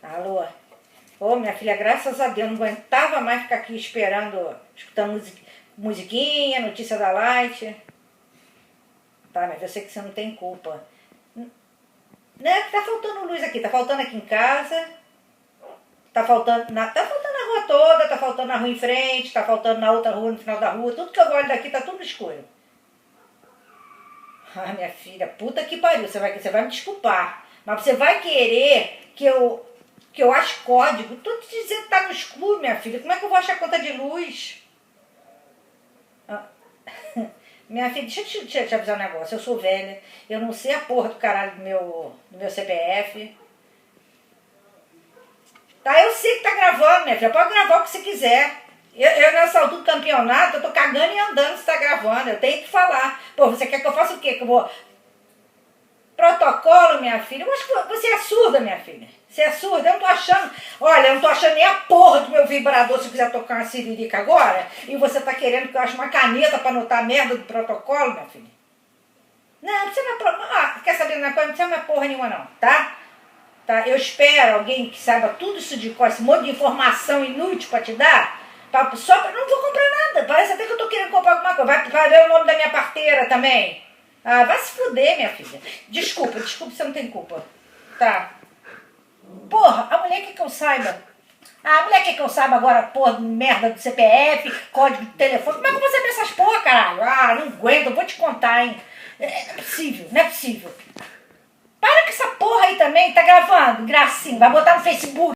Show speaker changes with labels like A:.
A: Alô? Ô, minha filha, graças a Deus, não aguentava mais ficar aqui esperando, escutando musiquinha, notícia da Light. Tá, mas eu sei que você não tem culpa. Né? Tá faltando luz aqui, tá faltando aqui em casa, tá faltando na rua toda, tá faltando na rua em frente, tá faltando na outra rua, no final da rua, tudo que eu olho daqui tá tudo no escuro. Ah, minha filha, puta que pariu, você vai me desculpar, mas você vai querer que eu ache código? Tô te dizendo que tá no escuro, minha filha, como é que eu vou achar conta de luz? Ah, minha filha, deixa eu te avisar um negócio, eu sou velha, eu não sei a porra do caralho do meu CPF. Tá, eu sei que tá gravando, minha filha, pode gravar o que você quiser. Eu nessa altura do campeonato, eu tô cagando e andando se tá gravando, eu tenho que falar. Pô, você quer que eu faça o quê? Que eu vou... Protocolo, minha filha? Eu acho que você é surda, minha filha. Você é surda? Eu não tô achando... Olha, eu não tô achando nem a porra do meu vibrador se eu quiser tocar uma siririca agora. E você tá querendo que eu ache uma caneta pra anotar a merda do protocolo, minha filha? Não, não precisa mais... quer saber de uma coisa? Não precisa mais porra nenhuma não, tá? Tá? Eu espero alguém que saiba tudo isso de cor, esse monte de informação inútil pra te dar, não vou comprar nada. Parece até que eu tô querendo comprar alguma coisa. Vai ver o nome da minha parteira também. Ah, vai se fuder, minha filha. Desculpa, você não tem culpa. Tá. Porra, a mulher quer que eu saiba. A mulher quer que eu saiba agora, porra, merda do CPF, código de telefone. Como é que eu vou saber essas porra, caralho? Ah, não aguento, eu vou te contar, hein. Não é possível, não é possível. Para com essa porra aí também, tá gravando, gracinha. Vai botar no Facebook.